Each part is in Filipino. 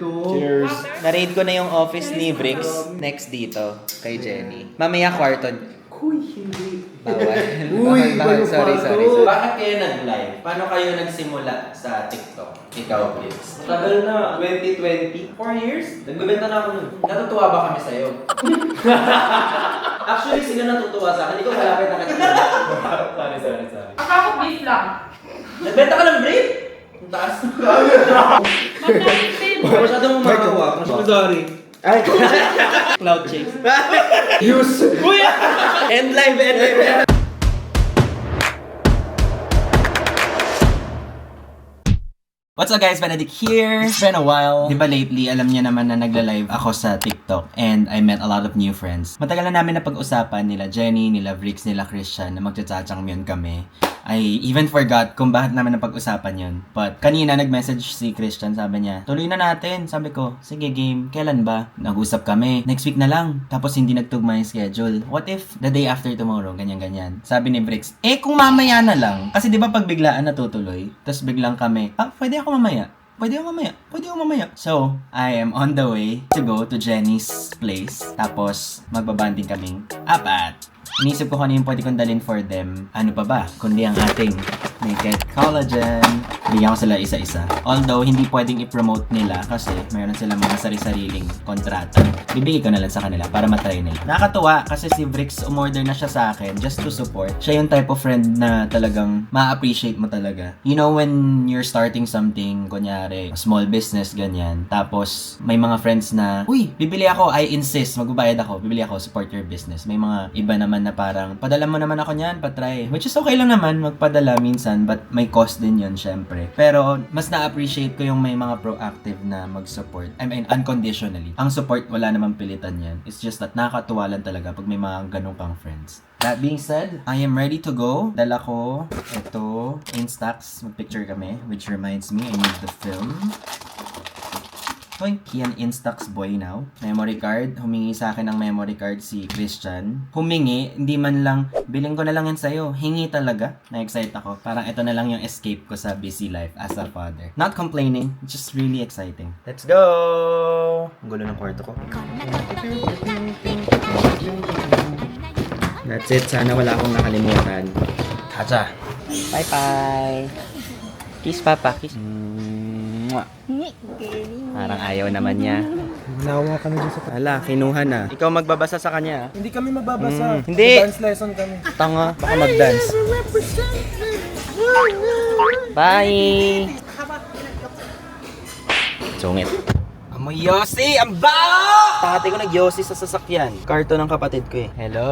Cheers. Na-raid ko na yung office ni Bricks. Next dito, kay Jenny. Mamaya kwarto. Uy, hindi. Bawal. Bawal. Sorry. Bakit kayo nag-live? Paano kayo nagsimula sa TikTok? Ikaw, Bricks. Tagal na, 2020. 4 years? Nagbebenta na ako nun. Natutuwa ba kami sa'yo? Actually, sino natutuwa sa akin? Ikaw malapit na kita. Sorry. Akala ko beef lang. Nagbenta ka ng brief? Ang taas. Magkain din. Masyadong makawa. Sorry. Ay, cloud chase. Use. End live. What's up guys, Benedict here. It's been a while. Di ba lately, alam niya naman na nagla-live ako sa TikTok and I met a lot of new friends. Matagal na namin na pag-usapan nila Jenny, nila Bricks, nila Christian na magchachangsmyon kami. I even forgot kung bakit namin napag-usapan yun. But kanina nag-message si Christian, sabi niya, tuloy na natin. Sabi ko, sige game, kailan ba? Nag-usap kami, next week na lang. Tapos hindi nagtugma yung schedule. What if the day after tomorrow, ganyan-ganyan. Sabi ni Bricks, kung mamaya na lang. Kasi di ba pag biglaan natutuloy, tapos biglang kami, pwede ako mamaya. So, I am on the way to go to Jenny's place. Tapos, magbabanding kaming apat. Inisip ko kung ano yung pwede kong dalhin for them. Ano pa ba? Kundi ang ating Naked Collagen. Bigyan ko sila isa-isa. Although, hindi pwedeng i-promote nila kasi mayroon silang mga sari-sariling kontrata. Bibigay ko na lang sa kanila para matry nila. Nakakatuwa kasi si Bricks umorder na siya sa akin just to support. Siya yung type of friend na talagang ma-appreciate mo talaga. You know when you're starting something, kunyari, small business, ganyan. Tapos, may mga friends na, uy, bibili ako, I insist, magbabayad ako, bibili ako, support your business. May mga iba naman na parang, padala mo naman ako niyan, patry. Which is okay lang naman, magpadala minsan, but may cost din yun, syempre. Pero, mas na-appreciate ko yung may mga proactive na mag-support. I mean, unconditionally. Ang support, wala namang pilitan yan. It's just that nakakatuwa lang talaga pag may mga ganun kang friends. That being said, I am ready to go. Dala ko ito, Instax. Mag-picture kami, which reminds me, I need the film. Yan, Instax boy now. Memory card. Humingi sa akin ng memory card si Christian. Humingi, hindi man lang, biling ko na lang yan sa'yo. Hingi talaga. Na-excite ako. Parang ito na lang yung escape ko sa busy life as a father. Not complaining, just really exciting. Let's go! Ang gulo ng kwarto ko. That's it. Sana wala akong nakalimutan. Hacha! Bye-bye! Kiss, Papa. Kiss. Mwah. Parang ayaw naman niya. Nawa ka na dyan sa Hala, kinuha na. Ikaw magbabasa sa kanya. Hindi kami magbabasa. Hindi. Dance lesson kami. Tanga, baka mag-dance. Bye! Sungit. Amoy Yossi! Ang bao! Pakati ko nag-Yossi sa sasakyan. Karto ng kapatid ko eh. Hello!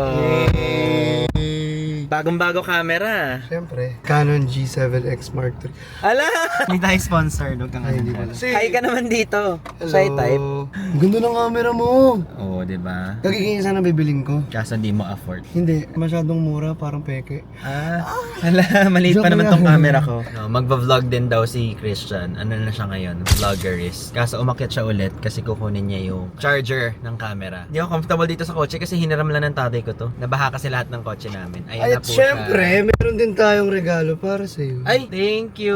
Bagong-bago camera. Siyempre. Canon G7X Mark III. Ala! Hindi tayo sponsor. Huwag kang Ay, hindi pala. Hi ka naman dito. Hello. Shy type. Ang ganda ng camera mo. Oo, diba? Kagiging sana bibiling ko. Kaso di mo afford. Hindi. Masyadong mura. Parang peke. Hala, maliit pa Joke naman lang. tong camera ko. No, magva-vlog din daw si Christian. Ano na siya ngayon? Vloggerist. Kaso umakyat siya ulit kasi kukunin niya yung charger ng camera. Hindi ako comfortable dito sa kotse kasi hiniram lang ng tatay ko to. Nabaha kasi lahat ng kotse namin. Ayan Ay, na at po syempre, siya. meron din tayong regalo para sa'yo. Ay, thank you.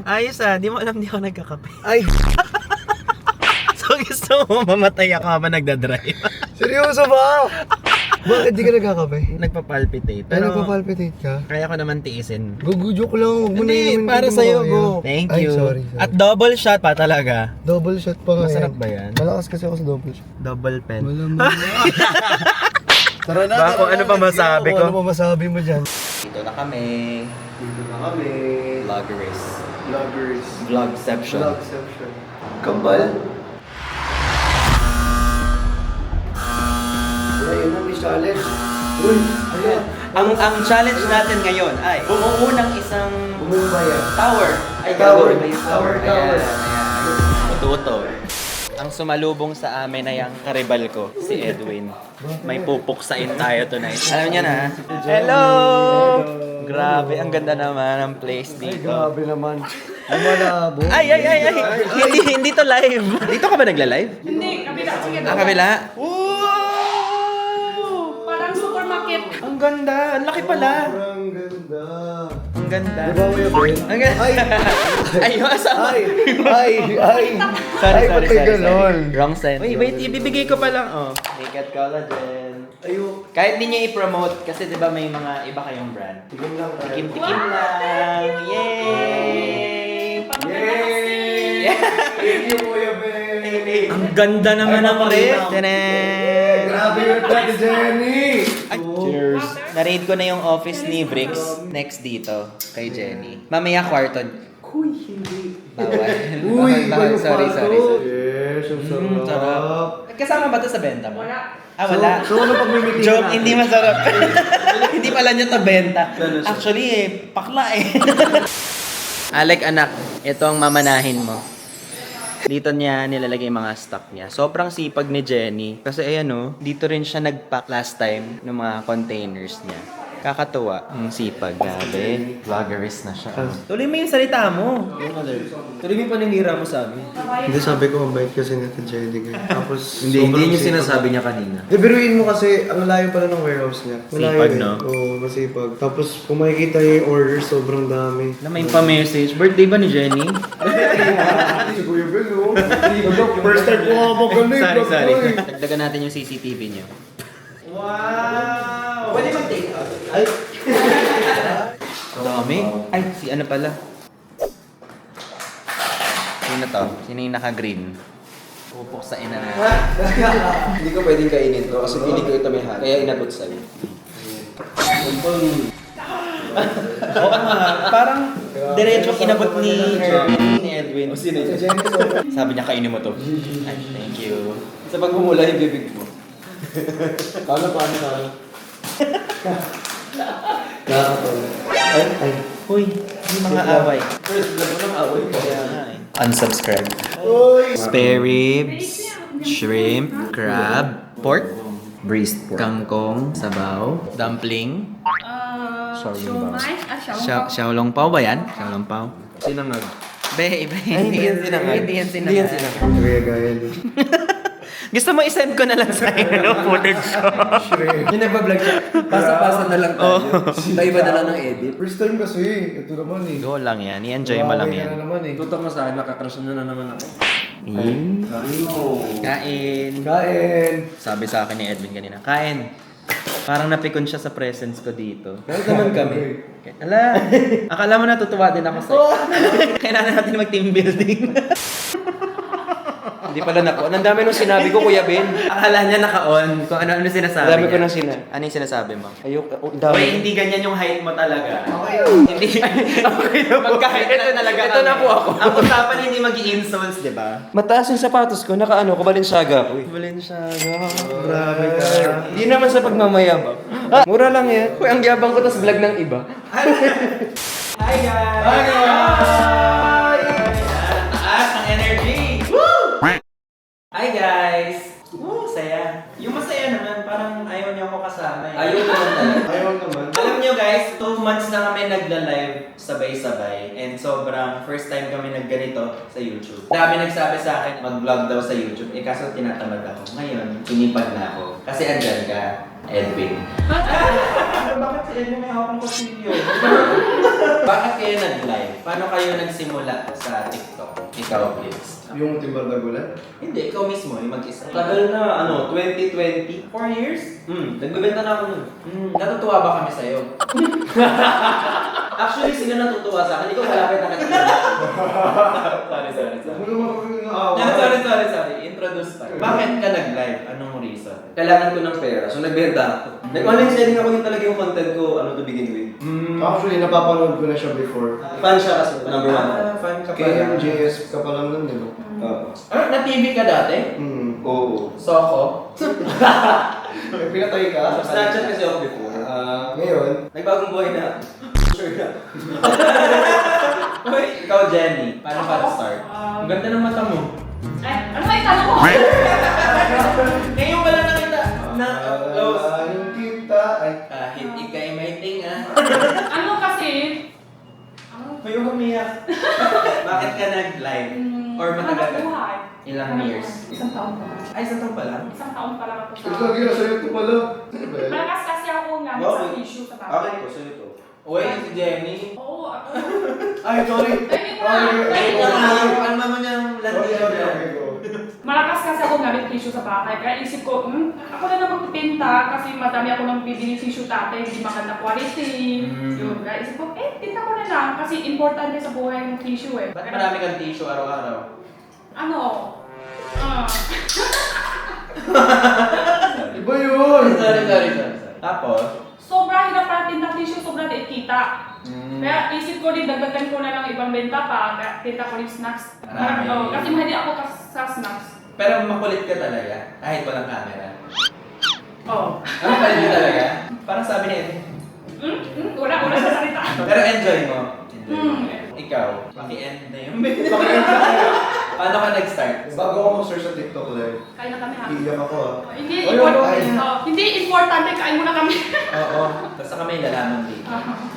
Ayos di mo alam di ako nagkakape. Ay, So gusto mo mamatay ako habang nagdadrive. seryoso ba? Bakit di ka nagkakape? Nagpapalpitate. Pero Pero nagpapalpitate ka? kaya ko naman tiisin. Joke lang. Huwag mo na Hindi, inumin para kung sa'yo, kaya. go. Thank Ay, you. sorry. At double shot pa talaga. Double shot pa nga Masarap yan. ba yan? Malakas kasi ako sa double shot. Double pen. Malamang. Tara na, Bako, ano pa masabi ko? Ano pa masabi mo dyan? Dito na kami. Dito na kami. Vloggerist. Vloggers. Vlogception. Vlogception. Kambal. Ayun na, may challenge. Uy, ayan. Ang challenge natin ngayon ay bumuo ng isang Bumuo ba yan? tower. Ay, Tower. gagawin ba yung tower? Tower. Ayan. Uto-uto. Ang sumalubong sa amin ay ang karibal ko, si Edwin. May pupuksain tayo tonight. Alam niya na. Hello! Grabe, ang ganda naman ang place Ay, dito. grabe naman. Lumalabo. Ay! Hindi to live. Dito ka ba nagla-live? Hindi, kabila. Sige, Ah, kabila? Parang supermarket. Ang ganda! Ang laki pala! Ang ganda. Ang ganda. Di ba Kuya Ben? Ang ganda. Ay! Ay, yung asawa. Ay! Sorry, Ay, ba't may ganon? Wrong side. Wait, ibibigay ko pa lang, oh. Naked Collagen. Ayun. Kahit hindi niya i-promote, kasi di ba may mga iba kayong brand. Tignan lang. Tikim-tikim lang. Yay! Yay! Thank you, Kuya Ben! Ang ganda naman ng ref. Tanan! Grabe yung Ate Jenny! Cheers! Na-raid ko na yung office ni Briggs. Next dito, kay Jenny. Mamaya kwarto. Uy, hindi. Bawal. Uy, Bawal. Sorry. Yes, ang sarap. Sarap. Kasama ba ito sa benta mo? Wala. Ah, wala. So ano pag may meeting Joke, natin? hindi masarap. Hindi pala niya to benta. Actually, pakla eh. Alec, anak, ito ang mamanahin mo. Dito niya nilalagay yung mga stock niya. Sobrang sipag ni Jenny. Kasi ayan o, dito rin siya nag-pack last time ng mga containers niya. Kakatuwa. Ang sipag. Grabe. Vloggerist na siya. Tuloy mo yung salita mo. Tuloy mo yung paninira mo sa amin. Hindi, sabi ko, mabait kasi ni Ate Jenny. Tapos, Hindi sobrang yung sipag. sinasabi niya kanina. Biruin mo kasi, ang layo pala ng warehouse niya. Malayo Sipag, eh. no? Oo, masipag. Tapos, kung makikita niyo yung orders, sobrang dami. Na may pa-message. Birthday ba ni Jenny? Si Kuya Ben, oh. First time ko nga magaling. Sorry. Dagdagan natin yung CCTV niyo. Wow! Pwede mag-take out? Ay, Dami. Ay, si ano pala? Sino to? Sino yung naka-green? Pupok sa ina na. Hindi ko pwedeng kainin to kasi pili ko ito may halo. Kaya inabot sa'yo. Oo nga, parang diretso inabot ni Edwin. O sino yun? Sabi niya, kainin mo to. Ay, thank you. Sa pagmumula yung bibig mo. paano? Nakakatawa. Ay. Uy, yung mga away. First vlog mo ng away ko. Kaya nga eh. Unsubscribe. Uy! Spare ribs, shrimp, crab, pork, Braised pork. kangkong, sabaw, dumpling, Siomay? Xiaolong xiaolong pao ba yan? Xiaolong pao? Sinangag. Hindi yan sinangag. Hindi yan sinangag. Gaya-gaya din. Gusto mo isend ko na lang sa inyo footage ko. Yung nagbablog siya, pasa-pasa na lang tayo. Iba na lang ng edit. First time kasi, ito naman eh. Go lang yan. I-enjoy mo lang Huawei yan. ka na naman eh. Tutok mo sa akin, nakakrush na naman ako. Kain. Kain! Sabi sa akin ni Edwin kanina, kain. Parang napikon siya sa presence ko dito. Bakit naman kami? Ala, akala mo natutuwa din ako sa'yo. Kailangan natin mag-team building. Hindi pala nako. Ang dami nung sinabi ko, Kuya Ben. Akala niya naka-on kung ano sinasabi Ang dami ko niya. nang sinabi. Ano yung sinasabi mo? Ayok, Uy, dami. hindi ganyan yung height mo talaga. Okay. Hindi. Okay na po. Magkahit na talaga Ito na po ako. Ang usapan hindi mag-i-insults, di ba? Mataas yung sapatos ko, naka-ano, Balenciaga. Uy. Balenciaga. Grabe ka. Hindi naman sa pagmamayabang. Mura lang yan. Uy, ang yabang ko, tas vlog ng iba. Hi guys! Hi guys! Taas ang energy! Woo! Hi guys! Woo! Saya. Yung masaya naman, parang ayaw niyo ako kasama eh. Ayaw naman talaga. Ayaw naman. Alam niyo guys, 2 months na kami nagla-live sabay-sabay and sobrang first time kami nagganito sa YouTube. Dami nagsabi sa akin mag-vlog daw sa YouTube, eh kaso tinatamad ako. Ngayon, sinipag na ako. Kasi andyan ka, Edwin. Bakit si Edwin may hawak ng kutsilyo? Bakit kayo nag-live? Paano kayo nagsimula sa TikTok? Ikaw, please. Yung timbal na gulat? Hindi, ikaw mismo, yung mag-isa. Tagal na, 2020. 4 years? Nagbebenta na ako nun. Natutuwa ba kami sa'yo? Actually, sila natutuwa sa akin. Ikaw malapit na kita. Sorry. Ano naman kami naawa? Sorry. Introduce pa. Bakit ka nag-live? Anong reason? Kailangan ko ng pera, so nagbenta ako. Nag-online selling ako, yung talaga yung content ko, to begin with. Actually, napapanood ko na siya before. Fan siya kasi, number one. Fan ka Kaya pala. JS ka pa lang nun, di ba? Oo. Na-TV ka dati? Oo. Soko? May pinatay ka? Sa Snapchat kasi ako before. Ngayon, Nagbagong buhay na. Sure na. Uy, ikaw Jenny. Paano ka start? Ang ganda ng mata mo. Ay, ano ba yung tanong mo? Ngayon pala nakita na close. yung kita ay... Kahit ikay may tinga. Ano kasi? May umiyak. Bakit ka nag-live? Or matagal ka? Buhay. Ilang years? Isang taon pa. Ay, isang taon pa lang? Isang taon pa lang ako sa... Ito lagi na sa'yo ito pala. Ano ba yan? Malakas kasi ako nga Wow. sa issue sa tao. Okay ko, sa'yo to. Uy, si Jenny. Oo, ako. Ay, sorry. Ay, hindi ko na. Ano naman yung landian Malakas kasi ako gamit tissue sa bahay. Kaya isip ko, ako na lang magpipinta kasi madami ako nang bibili tissue tatay, hindi maganda quality. Yun. Kaya isip ko, tinta ko na lang kasi importante sa buhay yung tissue eh. Ba't marami kang tissue araw-araw? Ano? Iba yun! Sorry. Tapos? Sobrang hirap para tinta tissue, sobrang liit kita. Kaya isip ko din, dagdagan ko na lang ibang benta pa. Kaya tinta ko rin snacks. Marami. Kasi mahilig ako sa snacks. Pero makulit ka talaga, kahit walang camera. Oo. Ano makulit ka talaga? Parang sabi ni Ed. Wala sa salita. Pero enjoy mo. Mm. Ikaw, paki-end na yun. Paano ka nag-start? Bago ako mag-search sa TikTok live, Kain na kami ha. iiyak ako ah. Hindi, Ayun, important, kain. hindi importante, kain muna kami. Oo. Basta ka may lalaman dito.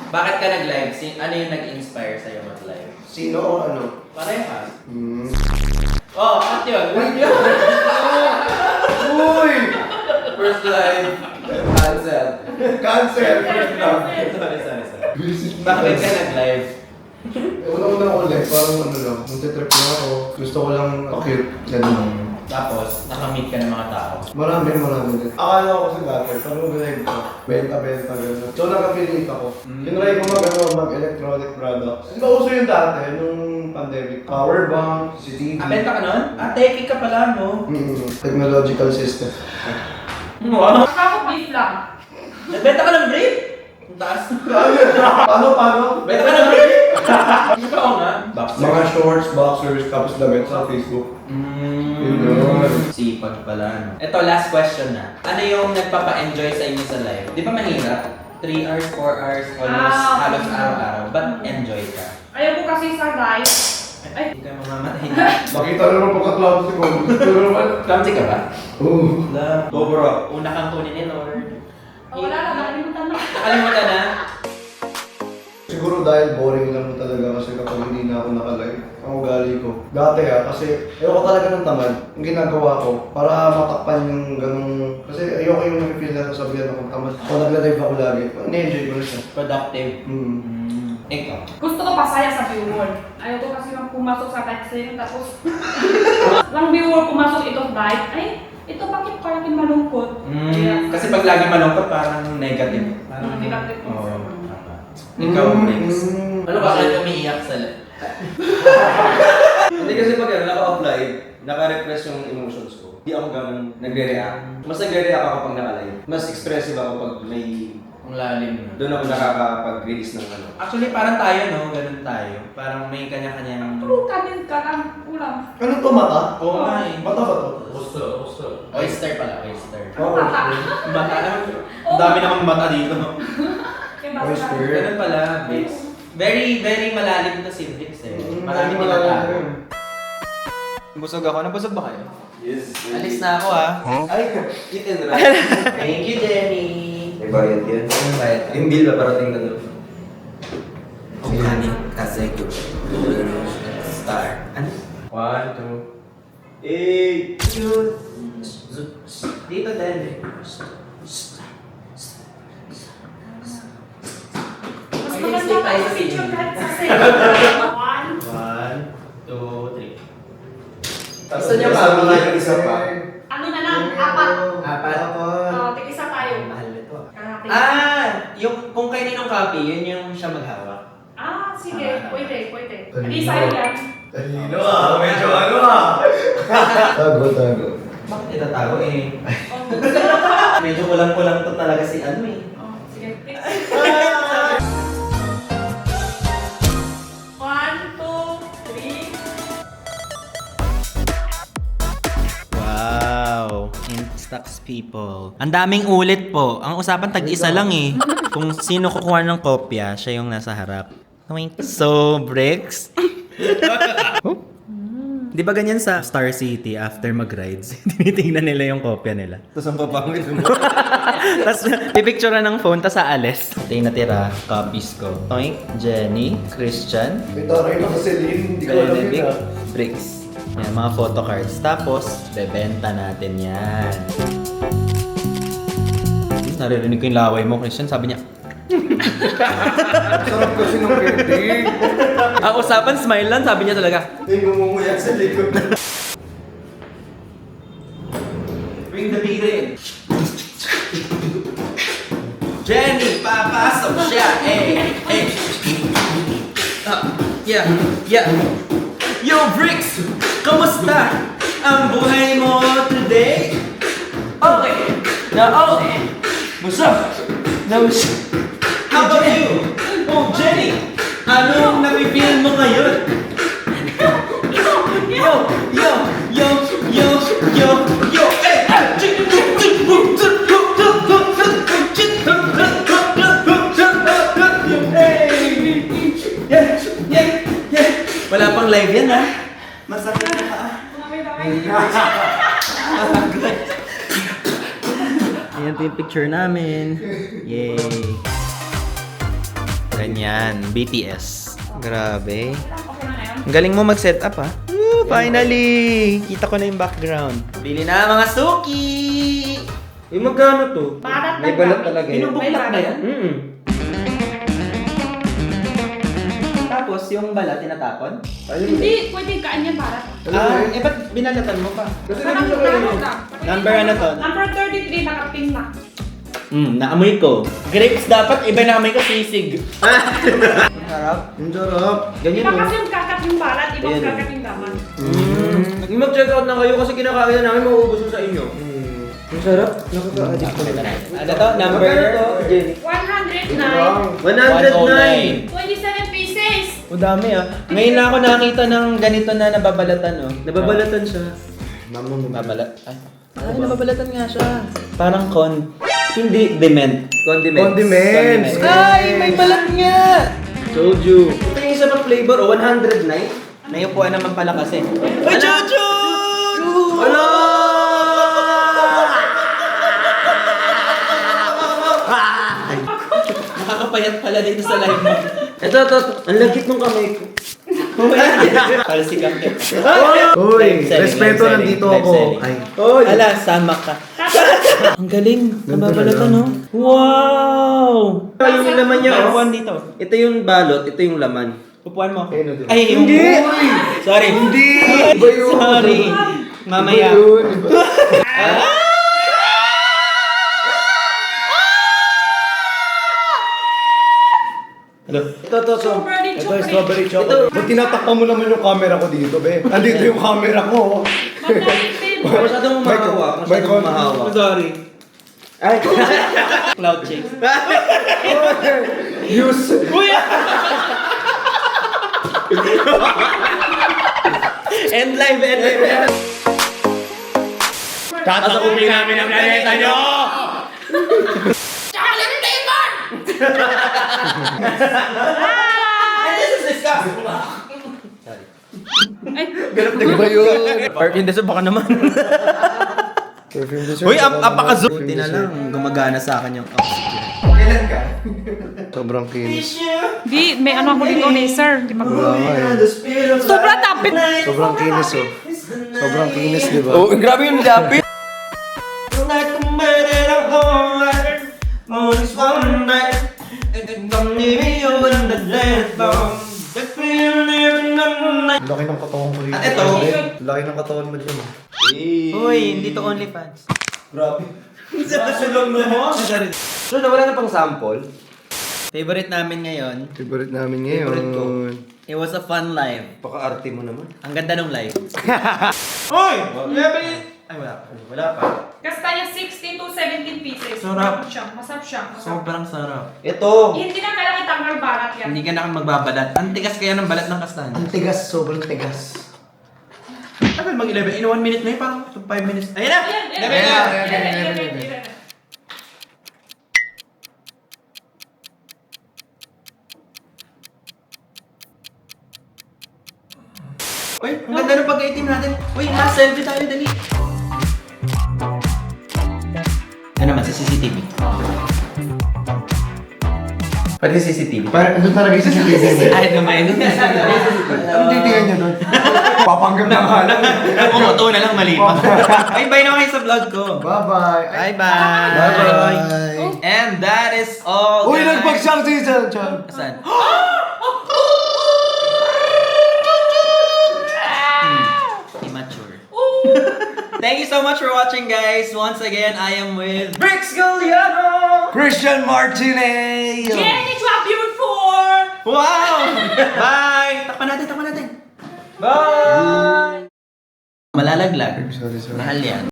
Bakit ka nag-live? Ano yung nag-inspire sa'yo mag-live? Sino o ano? Parehas. Oh, at yun. Uy! First live. Cancel. Cancel! Sorry. Bakit ka nag-live? Una-una ako live, parang ano lang, nagtitrip lang ako. Gusto ko lang cute, ganun lang. Tapos, nakamit ka ng mga tao. Marami din. Akala ko kasi dati, pag mag-live ko, benta, gano'n. So nag-affiliate ako. Tinry ko mag-electronic products. Di ba uso yung dati, nung pandemic? Power bank, CCTV. Benta ka nun? Teki ka pala, no? Technological system. Wow. Ako beef lang. Nagbenta ka ng brief? Ang taas. Paano? Benta ka ng brief? Ikaw nga. Mga shorts, boxers, tapos damit sa Facebook. Yun. Sipag pala, no? Ito, last question na. Ano yung nagpapa-enjoy sa inyo sa live? Di ba mahirap? 3 hours, 4 hours, almost halos araw-araw. But enjoy ka. Ayaw ko kasi sa live. Ay, Hindi ka mamamatay. Makita na naman pagka-clumsy ko. Gusto naman. Clumsy ka ba? Oo. Sobra. Una kang kunin ni Lord. wala lang, nakalimutan na. Nakalimutan na? Siguro dahil boring lang talaga kasi kapag hindi na ako naka-live, ang ugali ko. Dati kasi ayoko talaga ng tamad. Ang ginagawa ko, para matakpan yung ganung... Kasi ayoko yung feel na sasabihan akong tamad. Kung nagla-live ako lagi, na-enjoy ko na siya. Productive. Ikaw. Gusto ko pasaya sa viewer. Ayaw ko kasi nang pumasok sa texting, tapos lang viewer pumasok ito live. Ay, ito bakit parang malungkot? Kaya- Kasi pag lagi malungkot, parang negative. Parang Negative. Oo. Ikaw, Rex. Ano ba kaya umiiyak sa live? Hindi kasi pag naka-off live, naka-repress yung emotions ko. Hindi ako ganun nagre-react. Mas nagre-react ako pag naka-live. Mas expressive ako pag may... Ang lalim. Doon ako nakakapag-release ng ano. Actually, parang tayo, no? Ganun tayo. Parang may kanya-kanyang... Puro kanin ka lang, ulam. Ano to, mata? Oo nga eh. Mata ba to? Oyster pala, oyster. Oo. Mata naman. Ang dami namang mata dito. Kaya basta Oyster. lang. Ganun pala, Brix. Very, very malalim to si Brix eh. Marami tinatago. Busog ako. Nabusog ba kayo? Yes. Alis na ako ah. Ay, eat and run. Thank you, Jenny. May bayad yan. Ano ba ito? Yung bill ba parating na doon? Organic kasi good. Star. Ano? 1, 2. Eh! Dito din eh. Mas maganda pa sa picture kahit sa sale. 1, 2, 3. Gusto niya pa, mga isa pa. Ano na lang, 4. Apat. Tig-isa tayo. Mahal nito ah. Kalahati. Yung kung kaninong copy, yun yung siya maghawak. Sige, pwede. Hindi sa'yo yan. Talino ah, medyo ano ah. Tago. Bakit itatago eh? Oh, Medyo kulang-kulang to talaga si ano eh. sige. 1, 2, 3. Wow! Instax people. Ang daming ulit po. Ang usapan tag-isa lang eh. Kung sino kukuha ng kopya, siya yung nasa harap. So, Brix. Di ba ganyan sa Star City after mag-rides? Tinitingnan nila yung kopya nila. Tapos ang papangit mo. Tapos pipicturean ng phone, tapos aalis. Ito yung natira, copies ko. Toink, Jenny, Christian, May taray na si Celine, hindi ko alam yun Benedict, ah. Brix. Yan, mga photo cards. Tapos, bebenta natin yan. Naririnig ko yung laway mo, Christian. Sabi niya, Sarap kasi ng candy. Ang usapan, smile lang, sabi niya talaga. May gumumuya sa likod. Bring the beat in. Jenny, papasok siya. Yeah. Yo, Bricks! Kamusta ang buhay mo today? Okay. What's up? How about you? Oh, Jenny! Anong nafe-feel mo ngayon? Yo! Wala pang live yan, ha? Masakit na ka. Ayan po yung picture namin. Yay! Ganyan, BTS. Grabe. Ang galing mo mag-set up, ha? Finally! Kita ko na yung background. Bili na mga suki! Magkano to? Barat May balat talaga yan. Binubuklak na yan? Tapos yung balat tinatapon? Hindi, pwedeng kaan yan para. Ba't binalatan mo pa? Parang taro lang. Number ano to? Number 33, nakapin na. Naamoy ko. Grapes dapat, iba naamoy ko sisig. Harap. Ang sarap. Iba kasi yung kakat yung balat, ibang Ayan, kakat yung daman. Mag-check out na kayo kasi kinakain na namin, mauubos yung sa inyo. Ang sarap. Nakaka-addict ko na. Ano to? Number? Magkano to, Jenny? 109. 109! 27 pieces. O dami ah. Ngayon na ako nakita ng ganito na nababalatan oh. Nababalatan siya. Nababalat. Ay, nababalatan nga siya. Parang hindi, dement. Condiments. Ay, may balat nga! Told you. Ito yung isa pang flavor, 109. Nayupuan naman pala kasi. Ay, Chuchu! Hello! Nakakapayat pala dito sa live mo. Ito. Ang lagkit ng kamay ko. Para si Kapit. Uy, respeto nandito ako. Ay. Oy! Ala, sama ka. Ang galing. Nababalatan no? Wow! Yung laman niya, oh. Upuan dito. Ito yung balot, ito yung laman. Upuan mo. Ayun, ayun. Ay, yung... Hindi! Sorry. Hindi! Iba yun. Sorry. Mamaya. Iba yun. Iba. Ano? Ito. Strawberry Ito yung chocolate. strawberry chocolate. Ba't tinatakpan mo naman yung camera ko dito, be? Andito yung camera ko. Magnaling flavor. Masyadong mahawak. Masyadong mahawak. Sorry. Ay! Cloud chase. Use. End live. Tatakutin namin ang planeta nyo! This is disgusting. Iba yun. Perfume dessert baka naman. Perfume dessert. Uy, apaka-zoom. Buti na lang, gumagana sa akin yung oxygen. Kailan ka? Sobrang kinis. Di, may ano ako dito, laser. Di Wala nga eh. Sobrang tapit. Sobrang kinis oh. Sobrang kinis, di ba? Oh, grabe yung dapit. Laki ng katawan ko dito. At ito? Laki ng katawan mo dyan. Uy, hindi to OnlyFans. Grabe. Sulong mo? So, nawala na pang sample. Favorite namin ngayon. Favorite namin Favorite ko. ngayon. It was a fun live. Paka-arte mo naman. Ang ganda ng live. Uy! Ay, wala pa. Wala pa. Kastanya 60 to 17 pieces. Sarap. Masarap siya. Sobrang sarap. Ito. Hindi na kailangan itanggal balat yan. Hindi ka na magbabalat. Ang tigas kaya ng balat ng kastanya. Ang tigas, sobrang tigas. Tagal mag-11. In 1 minute na yun, parang 5 minutes. Ayan na! Ayan, ayan, 11 na! ayan, ayan, ayan, ayan. Uy, ang ganda ng pagka-itim natin. Uy, last selfie tayo, dali. Ano naman, sa CCTV? Pati CCTV. Parang ano talaga yung CCTV? Ay, naman. Ano titingnan niya doon? Papanggap na nga lang. Umuto na lang mali pa. Ay, bye na kayo sa vlog ko. Bye-bye. Bye-bye. Bye-bye. And that is all, Uy, guys. nagpagsang season, Chan. Saan? Immature. Thank you so much for watching, guys. Once again, I am with Brix Galliano. Christian Martinez. Jenny Tribute 4! Wow! Bye! Takpan natin. Bye! Malalaglag. Sorry. Mahal yan.